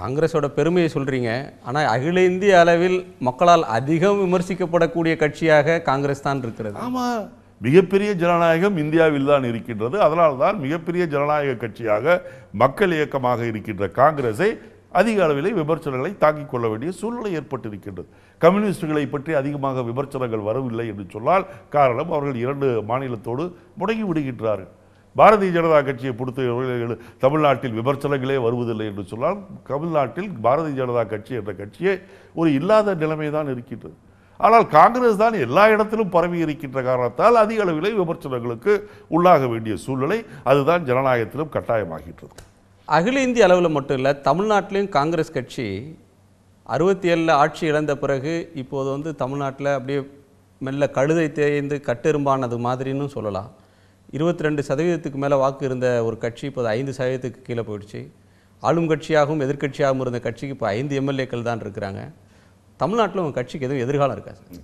காங்கிரஸோட பெருமையை சொல்கிறீங்க, ஆனால் அகில இந்திய அளவில் மக்களால் அதிகம் விமர்சிக்கப்படக்கூடிய கட்சியாக காங்கிரஸ் தான் இருக்கிறது. ஆமாம், மிகப்பெரிய ஜனநாயகம் இந்தியாவில் தான் இருக்கின்றது. அதனால்தான் மிகப்பெரிய ஜனநாயக கட்சியாக மக்கள் இயக்கமாக இருக்கின்ற காங்கிரஸை அதிக அளவில் விமர்சனங்களை தாங்கிக் கொள்ள வேண்டிய சூழ்நிலை ஏற்பட்டிருக்கின்றது. கம்யூனிஸ்டுகளை பற்றி அதிகமாக விமர்சனங்கள் வரவில்லை என்று சொன்னால் காரணம் அவர்கள் 2 மாநிலத்தோடு முடங்கி விடுகின்றார்கள். பாரதிய ஜனதா கட்சியை பொறுத்த தமிழ்நாட்டில் விமர்சனங்களே வருவதில்லை என்று சொன்னால் தமிழ்நாட்டில் பாரதிய ஜனதா கட்சி என்ற கட்சியே ஒரு இல்லாத நிலைமை தான் இருக்கின்றது. ஆனால் காங்கிரஸ் தான் எல்லா இடத்திலும் பரவி இருக்கின்ற காரணத்தால் அதிக அளவில் விமர்சனங்களுக்கு உள்ளாக வேண்டிய சூழ்நிலை அதுதான் ஜனநாயகத்திலும் கட்டாயமாகின்றது. அகில இந்திய அளவில் மட்டும் இல்லை, தமிழ்நாட்டிலையும் காங்கிரஸ் கட்சி 67 ஆட்சி இழந்த பிறகு இப்போது தமிழ்நாட்டில் அப்படியே மெல்ல கழுதை தேய்ந்து கட்டெரும்பானது மாதிரின்னு சொல்லலாம். 22% மேலே வாக்கு இருந்த ஒரு கட்சி இப்போது 5% கீழே போயிடுச்சு. ஆளும் கட்சியாகவும் எதிர்கட்சியாகவும் இருந்த கட்சிக்கு இப்போ 5 எம்எல்ஏக்கள் தான் இருக்கிறாங்க. தமிழ்நாட்டில் உங்கள் கட்சிக்கு எதுவும் எதிர்காலம் இருக்கா சார்?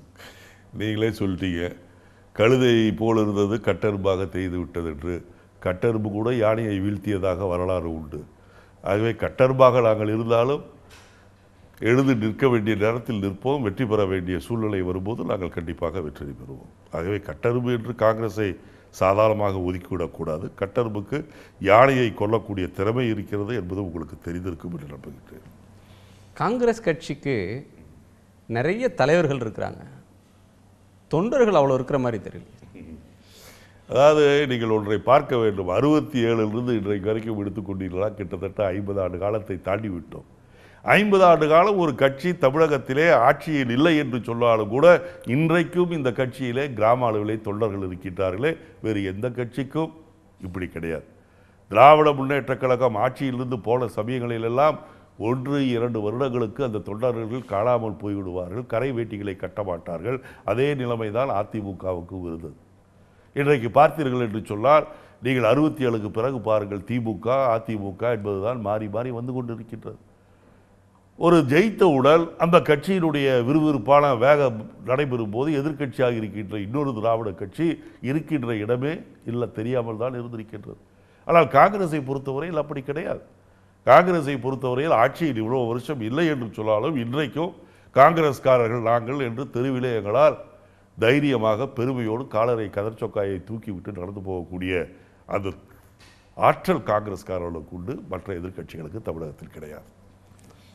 நீங்களே சொல்லிட்டீங்க, கழுதை போல் இருந்தது கட்டெரும்பாக தேய்து விட்டது என்று. கட்டெரும்பு கூட யானையை வீழ்த்தியதாக வரலாறு உண்டு. ஆகவே கட்டெரும்பாக நாங்கள் இருந்தாலும் எழுந்து நிற்க வேண்டிய நேரத்தில் நிற்போம். வெற்றி பெற வேண்டிய சூழ்நிலை வரும்போது நாங்கள் கண்டிப்பாக வெற்றி பெறுவோம். ஆகவே கட்டெரும்பு என்று காங்கிரஸை சாதாரணமாக ஒதுக்கிவிடக்கூடாது. கட்டெரும்புக்கு யானையை கொல்லக்கூடிய திறமை இருக்கிறது என்பது உங்களுக்கு தெரிந்திருக்கும் என்று நம்புகின்றேன். காங்கிரஸ் கட்சிக்கு நிறைய தலைவர்கள் இருக்கிறாங்க, தொண்டர்கள் அவ்வளோ இருக்கிற மாதிரி தெரியல. அதாவது நீங்கள் ஒன்றை பார்க்க வேண்டும். 67 இன்றைக்கு வரைக்கும் எடுத்துக்கொண்டீர்களா, கிட்டத்தட்ட 50 ஆண்டு காலத்தை தாண்டி விட்டோம். 50 ஆண்டு காலம் ஒரு கட்சி தமிழகத்திலே ஆட்சியில் இல்லை என்று சொன்னாலும் கூட இன்றைக்கும் இந்த கட்சியிலே கிராம அளவிலே தொண்டர்கள் இருக்கின்றார்களே. வேறு எந்த கட்சிக்கும் இப்படி கிடையாது. திராவிட முன்னேற்ற கழகம் ஆட்சியிலிருந்து போன சமயங்களிலெல்லாம் 1-2 வருடங்களுக்கு அந்த தொண்டர்கள் காணாமல் போய்விடுவார்கள். கரை வேட்டிகளை கட்ட மாட்டார்கள். அதே நிலைமை தான் அதிமுகவுக்கும் இருந்தது. இன்றைக்கு பார்த்தீர்கள் என்று சொன்னால் நீங்கள் 67க்கு பிறகு பாருங்கள், திமுக அதிமுக என்பதுதான் மாறி மாறி வந்து கொண்டிருக்கின்றது. ஒரு ஜெயித்த உடல் அந்த கட்சியினுடைய விறுவிறுப்பான வேகம் நடைபெறும் போது எதிர்கட்சியாக இருக்கின்ற இன்னொரு திராவிட கட்சி இருக்கின்ற இடமே இல்லை, தெரியாமல் தான் இருந்திருக்கின்றது. ஆனால் காங்கிரஸை பொறுத்தவரையில் அப்படி கிடையாது. காங்கிரஸை பொறுத்தவரையில் ஆட்சியில் இவ்வளோ வருஷம் இல்லை என்று சொன்னாலும் இன்றைக்கும் காங்கிரஸ்காரர்கள் நாங்கள் என்று தெருவிலே எங்களால் தைரியமாக பெருமையோடு காலரை கதர்ச்சொக்காயை தூக்கிவிட்டு நடந்து போகக்கூடிய அந்த ஆற்றல் காங்கிரஸ்காரர்களுக்கு உண்டு, மற்ற எதிர்கட்சிகளுக்கு தமிழகத்தில் கிடையாது.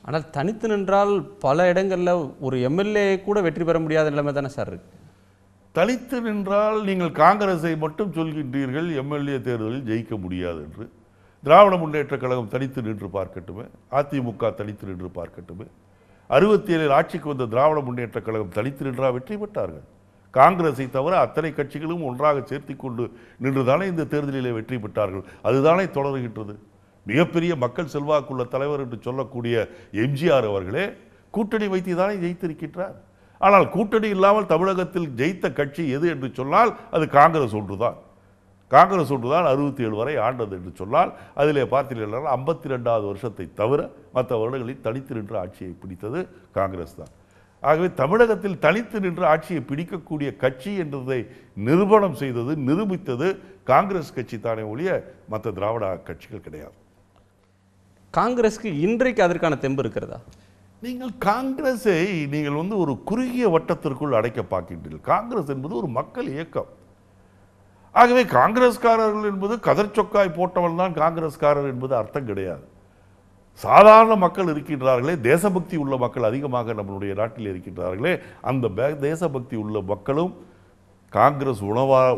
ஆனால் தனித்து நின்றால் பல இடங்களில் ஒரு எம்எல்ஏ கூட வெற்றி பெற முடியாத நிலைமை தானே சார் இருக்கு. தனித்து நின்றால் நீங்கள் காங்கிரஸை மட்டும் சொல்கின்றீர்கள் எம்எல்ஏ தேர்தலில் ஜெயிக்க முடியாது என்று. திராவிட முன்னேற்ற கழகம் தனித்து நின்று பார்க்கட்டுமே, அதிமுக தனித்து நின்று பார்க்கட்டுமே. 67 ஆட்சிக்கு வந்த திராவிட முன்னேற்ற கழகம் தனித்து நின்றா வெற்றி பெற்றார்கள். காங்கிரஸை தவிர அத்தனை கட்சிகளும் ஒன்றாக சேர்த்து கொண்டு நின்றுதானே இந்த தேர்தலிலே வெற்றி பெற்றார்கள். அதுதானே தொடர்கின்றது. மிகப்பெரிய மக்கள் செல்வாக்குள்ள தலைவர் என்று சொல்லக்கூடிய எம்ஜிஆர் அவர்களே கூட்டணி வைத்து தானே ஜெயித்திருக்கின்றார். ஆனால் கூட்டணி இல்லாமல் தமிழகத்தில் ஜெயித்த கட்சி எது என்று சொன்னால் அது காங்கிரஸ் ஒன்றுதான். காங்கிரஸ் ஒன்றுதான் 67 வரை ஆண்டது என்று சொன்னால் அதிலே பார்த்தீர்கள் 52வது வருஷத்தை தவிர மற்ற வருடங்களில் தனித்து நின்று ஆட்சியை பிடித்தது காங்கிரஸ் தான். ஆகவே தமிழகத்தில் தனித்து நின்று ஆட்சியை பிடிக்கக்கூடிய கட்சி என்றதை நிரூபணம் செய்தது, நிரூபித்தது காங்கிரஸ் கட்சி தானே ஒழிய மற்ற திராவிட கட்சிகள் கிடையாது. காங்கிரஸ்க்கு இன்றைக்கு அதற்கான தெம்பு இருக்கிறதா? நீங்கள் காங்கிரஸை நீங்கள் ஒரு குறுகிய வட்டத்திற்குள் அடைக்க பார்க்கின்றீர்கள். காங்கிரஸ் என்பது ஒரு மக்கள் இயக்கம். ஆகவே காங்கிரஸ்காரர்கள் என்பது கதர் சொக்காய் போட்டவன் தான் காங்கிரஸ்காரர் என்பது அர்த்தம் கிடையாது. சாதாரண மக்கள் இருக்கின்றார்களே, தேசபக்தி உள்ள மக்கள் அதிகமாக நம்மளுடைய நாட்டில் இருக்கின்றார்களே, அந்த தேசபக்தி உள்ள மக்களும் காங்கிரஸ்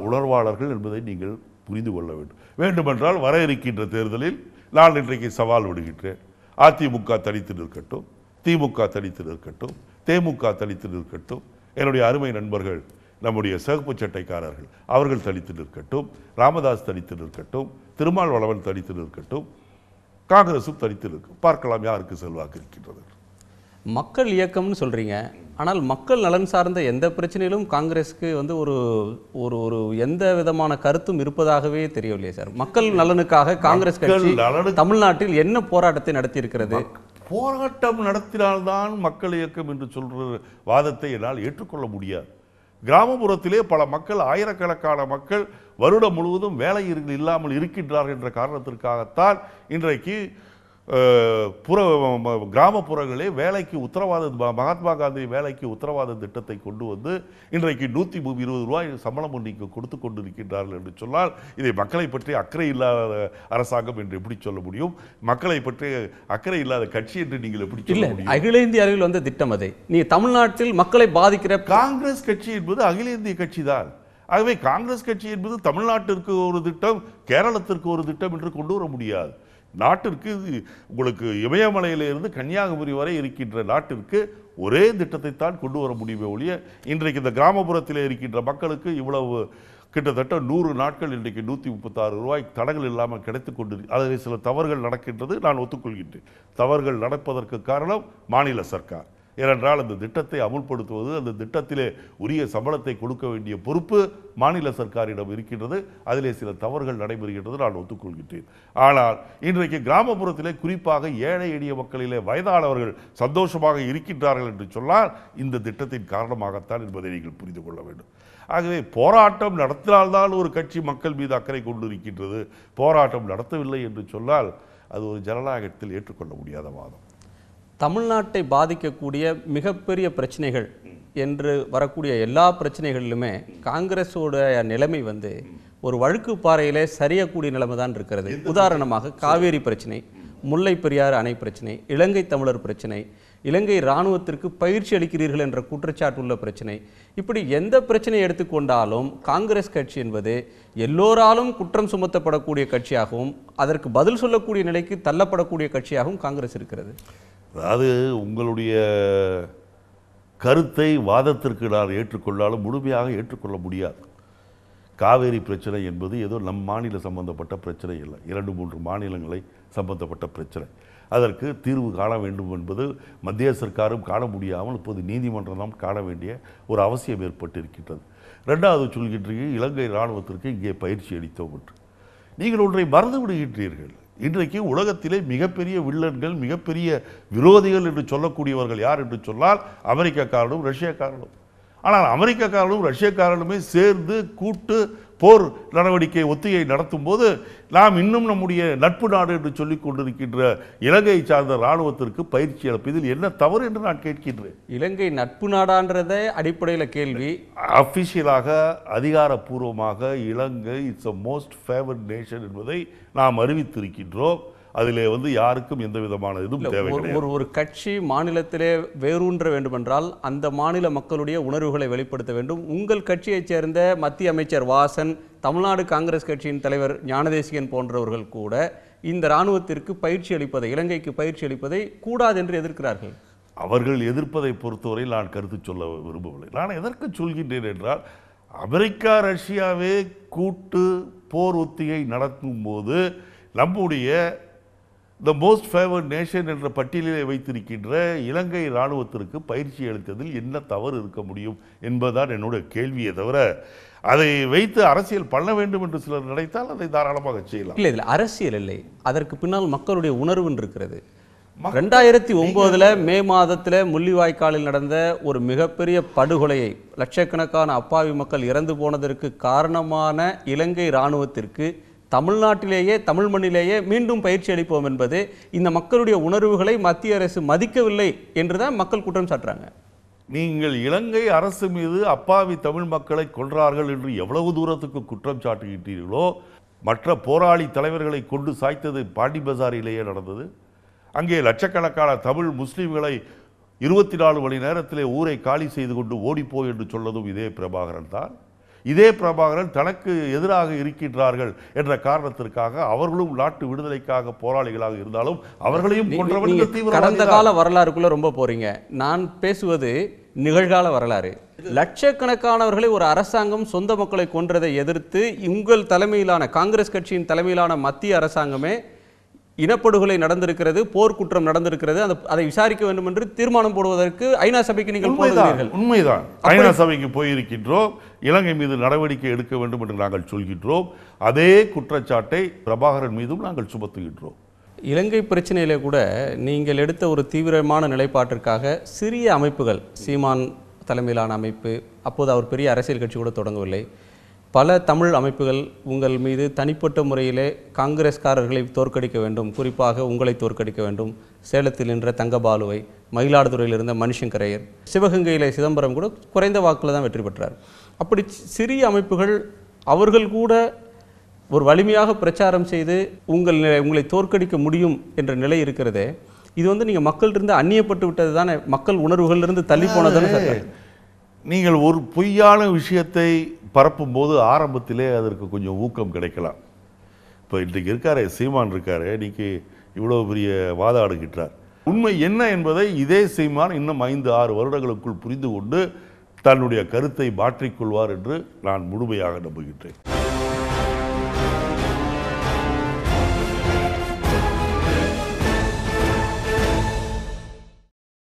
உணர்வாளர்கள் என்பதை நீங்கள் புரிந்து கொள்ள வேண்டும். வேண்டுமென்றால் வர இருக்கின்ற தேர்தலில் நான் இன்றைக்கு சவால் விடுகின்றேன். அதிமுக தனித்து நிற்கட்டும், திமுக தனித்து நிற்கட்டும், தேமுக தனித்து நிற்கட்டும், என்னுடைய அருமை நண்பர்கள் நம்முடைய சிவப்பு சட்டைக்காரர்கள் அவர்கள் தனித்து நிற்கட்டும், ராமதாஸ் தனித்து நிற்கட்டும், திருமாவளவன் தனித்து நிற்கட்டும், காங்கிரஸும் தனித்து நிற்கும். பார்க்கலாம் யாருக்கு செல்வாக்கு இருக்கின்றது. மக்கள் இயக்கம்னு சொல்றீங்க, ஆனால் மக்கள் நலன் சார்ந்த எந்த பிரச்சனையிலும் காங்கிரஸுக்கு ஒரு ஒரு ஒரு எந்த விதமான கருத்தும் இருப்பதாகவே தெரியவில்லையே சார். மக்கள் நலனுக்காக காங்கிரஸ் கட்சி தமிழ்நாட்டில் என்ன போராட்டத்தை நடத்தி இருக்கிறது? போராட்டம் நடத்தினால்தான் மக்கள் இயக்கம் என்று சொல்ற வாதத்தை என்னால் ஏற்றுக்கொள்ள முடியாது. கிராமப்புறத்திலே பல மக்கள், ஆயிரக்கணக்கான மக்கள் வருடம் முழுவதும் வேலை இல்லாமல் இருக்கின்றார்கள் என்ற காரணத்திற்காகத்தான் இன்றைக்கு கிராமப்புறங்களே வேலைக்கு உத்தரவாத மகாத்மா காந்தி வேலைக்கு உத்தரவாத திட்டத்தை கொண்டு வந்து இன்றைக்கு 120 ரூபாய் சம்பளம் இன்னைக்கு கொடுத்து கொண்டிருக்கின்றார்கள் என்று சொன்னால் இதை மக்களை பற்றி அக்கறை இல்லாத அரசாங்கம் என்று எப்படி சொல்ல முடியும்? மக்களை பற்றி அக்கறை இல்லாத கட்சி என்று நீங்கள் எப்படி சொல்ல முடியும்? அகில இந்திய அளவில் வந்த திட்டம் அதை நீ தமிழ்நாட்டில் மக்களை பாதிக்கிற காங்கிரஸ் கட்சி என்பது அகில இந்திய கட்சி தான். ஆகவே காங்கிரஸ் கட்சி என்பது தமிழ்நாட்டிற்கு ஒரு திட்டம், கேரளத்திற்கு ஒரு திட்டம் என்று கொண்டு வர முடியாது. நாட்டிற்கு உங்களுக்கு இமயமலையிலிருந்து கன்னியாகுமரி வரை இருக்கின்ற நாட்டிற்கு ஒரே திட்டத்தை தான் கொண்டு வர முடியுமே ஒழிய இன்றைக்கு இந்த கிராமப்புறத்தில் இருக்கின்ற மக்களுக்கு இவ்வளவு கிட்டத்தட்ட 100 நாட்கள் இன்றைக்கு 136 ரூபாய் தடங்கள் இல்லாமல் கிடைத்துக் கொண்டு அதில் சில தவறுகள் நடக்கின்றது, நான் ஒத்துக்கொள்கின்றேன். தவறுகள் நடப்பதற்கு காரணம் மாநில சர்க்கார். ஏனென்றால் அந்த திட்டத்தை அமுல்படுத்துவது, அந்த திட்டத்திலே உரிய சம்பளத்தை கொடுக்க வேண்டிய பொறுப்பு மாநில சர்க்காரிடம் இருக்கின்றது. அதிலே சில தவறுகள் நடைபெறுகின்றது, நான் ஒத்துக்கொள்கின்றேன். ஆனால் இன்றைக்கு கிராமப்புறத்திலே குறிப்பாக ஏழை எளிய மக்களிலே வயதானவர்கள் சந்தோஷமாக இருக்கின்றார்கள் என்று சொன்னால் இந்த திட்டத்தின் காரணமாகத்தான் என்பதை நீங்கள் புரிந்து கொள்ள வேண்டும். ஆகவே போராட்டம் நடத்தினால்தான் ஒரு கட்சி மக்கள் மீது அக்கறை கொண்டு இருக்கின்றது, போராட்டம் நடத்தவில்லை என்று சொன்னால் அது ஒரு ஜனநாயகத்தில் ஏற்றுக்கொள்ள முடியாத வாதம். தமிழ்நாட்டை பாதிக்கக்கூடிய மிகப்பெரிய பிரச்சனைகள் என்று வரக்கூடிய எல்லா பிரச்சனைகளிலுமே காங்கிரஸோட நிலைமை வந்து ஒரு வழுக்கு பாறையிலே சரியக்கூடிய நிலைமை தான் இருக்கிறது. உதாரணமாக காவேரி பிரச்சனை, முல்லை பெரியாறு அணை பிரச்சனை, இலங்கை தமிழர் பிரச்சனை, இலங்கை இராணுவத்திற்கு பயிற்சி அளிக்கிறீர்கள் என்ற குற்றச்சாட்டு உள்ள பிரச்சனை, இப்படி எந்த பிரச்சனையை எடுத்துக்கொண்டாலும் காங்கிரஸ் கட்சி என்பது எல்லோராலும் குற்றம் சுமத்தப்படக்கூடிய கட்சியாகவும் அதற்கு பதில் சொல்லக்கூடிய நிலைக்கு தள்ளப்படக்கூடிய கட்சியாகவும் காங்கிரஸ் இருக்கிறது. அதாவது உங்களுடைய கருத்தை வாதத்திற்கு நான் ஏற்றுக்கொண்டாலும் முழுமையாக ஏற்றுக்கொள்ள முடியாது. காவேரி பிரச்சனை என்பது ஏதோ நம் மாநில சம்பந்தப்பட்ட பிரச்சனை இல்லை, 2-3 மாநிலங்களை சம்பந்தப்பட்ட பிரச்சனை. அதற்கு தீர்வு காண வேண்டும் என்பது மத்திய சர்க்காரும் காண முடியாமல் இப்போது நீதிமன்றம் தான் காண வேண்டிய ஒரு அவசியம் ஏற்பட்டிருக்கின்றது. 2வது சொல்கின்றீர்கள் இலங்கை இராணுவத்திற்கு இங்கே பயிற்சி அளித்தோம் என்று. நீங்கள் ஒன்றை மறந்து விடுகின்றீர்கள். இன்றைக்கு உலகத்திலே மிகப்பெரிய வில்லன்கள், மிகப்பெரிய விரோதிகள் என்று சொல்லக்கூடியவர்கள் யார் என்று சொன்னால் அமெரிக்காக்காரனும் ரஷ்யாக்காரனும். ஆனால் அமெரிக்காக்காரனும் ரஷ்யாக்காரனுமே சேர்ந்து கூட்டு போர் நடவடிக்கை ஒத்திகை நடத்தும் போது நாம் இன்னும் நம்முடைய நட்பு நாடு என்று சொல்லிக் கொண்டிருக்கின்ற இலங்கை சார்ந்த இராணுவத்திற்கு பயிற்சி அளிப்பதில் என்ன தவறு என்று நான் கேட்கின்றேன். இலங்கை நட்பு நாடான்றதே அடிப்படையில் கேள்வி. அபிஷியலாக அதிகாரப்பூர்வமாக Ilangai it's a most favoured nation என்பதை நாம் அறிவித்திருக்கின்றோம். அதிலே யாருக்கும் எந்த விதமான இதுவும் தேவை கிடையாது. ஒரு கட்சி மாநிலத்திலே வேரூன்ற வேண்டுமென்றால் அந்த மாநில மக்களுடைய உணர்வுகளை வெளிப்படுத்த வேண்டும். உங்கள் கட்சியைச் சேர்ந்த மத்திய அமைச்சர் வாசன், தமிழ்நாடு காங்கிரஸ் கட்சியின் தலைவர் ஞானதேசிகன் போன்றவர்கள் கூட இந்த இராணுவத்திற்கு பயிற்சி அளிப்பதை, இலங்கைக்கு பயிற்சி அளிப்பதை கூடாது என்று எதிர்க்கிறார்கள். அவர்கள் எதிர்ப்பதை பொறுத்தவரை நான் கருத்து சொல்ல விரும்பவில்லை. நான் எதற்கு சொல்கின்றேன் என்றால், அமெரிக்கா ரஷ்யாவே கூட்டு போர் ஒத்திகை நடத்தும் போது நம்முடைய த மோஸ்ட் ஃபேவர்ட் நேஷன் என்ற பட்டியலிலே வைத்திருக்கின்ற இலங்கை இராணுவத்திற்கு பயிற்சி அளித்ததில் என்ன தவறு இருக்க முடியும் என்பதுதான் என்னுடைய கேள்வியை தவிர, அதை வைத்து அரசியல் பண்ண வேண்டும் என்று சிலர் நினைத்தால் அதை தாராளமாக செய்யலாம். இல்லை, இதில் அரசியல் இல்லை, அதற்கு பின்னால் மக்களுடைய உணர்வு இருக்கிறது. 2009 மே மாதத்தில் முள்ளிவாய்க்காலில் நடந்த ஒரு மிகப்பெரிய படுகொலையை, லட்சக்கணக்கான அப்பாவி மக்கள் இறந்து போனதற்கு காரணமான இலங்கை இராணுவத்திற்கு தமிழ்நாட்டிலேயே, தமிழ் மண்ணிலேயே மீண்டும் பயிற்சி அளிப்போம் என்பது இந்த மக்களுடைய உணர்வுகளை மத்திய அரசு மதிக்கவில்லை என்றுதான் மக்கள் குற்றம் சாட்டுறாங்க. நீங்கள் இலங்கை அரசு மீது அப்பாவி தமிழ் மக்களை கொன்றார்கள் என்று எவ்வளவு தூரத்துக்கு குற்றம் சாட்டுகின்றீர்களோ, மற்ற போராளி தலைவர்களை கொண்டு சாய்த்தது பாண்டி பஜாரிலேயே நடந்தது. அங்கே லட்சக்கணக்கான தமிழ் முஸ்லீம்களை 24 மணி நேரத்திலே ஊரை காலி செய்து கொண்டு ஓடிப்போய் என்று சொன்னதும் இதே பிரபாகரன் தான். இதே பிரபாகரன் தனக்கு எதிராக இருக்கின்றார்கள் என்ற காரணத்திற்காக அவர்களும் நாட்டு விடுதலைக்காக போராளிகளாக இருந்தாலும் அவர்களையும் கடந்த கால வரலாறுக்குள்ள ரொம்ப போறீங்க. நான் பேசுவது நிகழ்கால வரலாறு. லட்சக்கணக்கானவர்களை ஒரு அரசாங்கம் சொந்த மக்களை கொன்றதை எதிர்த்து உங்கள் தலைமையிலான காங்கிரஸ் கட்சியின் தலைமையிலான மத்திய அரசாங்கமே இனப்படுகொலை நடந்திருக்கிறது, போர்க்குற்றம் நடந்திருக்கிறது, அதை விசாரிக்க வேண்டும் என்று தீர்மானம் போடுவதற்கு ஐநா சபைக்கு நீங்கள் போகிறீர்கள். உண்மைதான், ஐநா சபைக்கு போயிருக்கின்றோம். இலங்கை மீது நடவடிக்கை எடுக்க வேண்டும் என்று நாங்கள் சொல்கின்றோம். அதே குற்றச்சாட்டை பிரபாகரன் மீதும் நாங்கள் சுமத்துகின்றோம். இலங்கை பிரச்சனையில கூட நீங்கள் எடுத்த ஒரு தீவிரமான நிலைப்பாட்டிற்காக சிறிய அமைப்புகள், சீமான் தலைமையிலான அமைப்பு, அப்போது அவர் பெரிய அரசியல் கட்சி கூட தொடங்கவில்லை, பல தமிழ் அமைப்புகள் உங்கள் மீது தனிப்பட்ட முறையிலே காங்கிரஸ்காரர்களை தோற்கடிக்க வேண்டும், குறிப்பாக உங்களை தோற்கடிக்க வேண்டும், சேலத்தில் நின்ற தங்கபாலுவை, மயிலாடுதுறையில் இருந்த மணிசங்கரையர், சிவகங்கையில் சிதம்பரம் கூட குறைந்த வாக்கில் தான் வெற்றி பெற்றார். அப்படி சிறிய அமைப்புகள் அவர்கள் கூட ஒரு வலிமையாக பிரச்சாரம் செய்து உங்களை தோற்கடிக்க முடியும் என்ற நிலை இருக்கிறதே, இது வந்து நீங்கள் மக்களிருந்து அந்நியப்பட்டு விட்டது தானே, மக்கள் உணர்வுகளிலிருந்து தள்ளி போனதானே சார். நீங்கள் ஒரு பொய்யான விஷயத்தை பரப்பும் போது ஆரம்பத்திலே அதற்கு கொஞ்சம் ஊக்கம் கிடைக்கலாம். இப்போ இன்றைக்கு இருக்காரு சீமான் இருக்காரு, இன்னைக்கு இவ்வளோ பெரிய வாதாடுகின்றார். உண்மை என்ன என்பதை இதே சீமான் இன்னும் 5-6 வருடங்களுக்குள் புரிந்து கொண்டு தன்னுடைய கருத்தை மாற்றிக்கொள்வார் என்று நான் முழுமையாக நம்புகின்றேன்.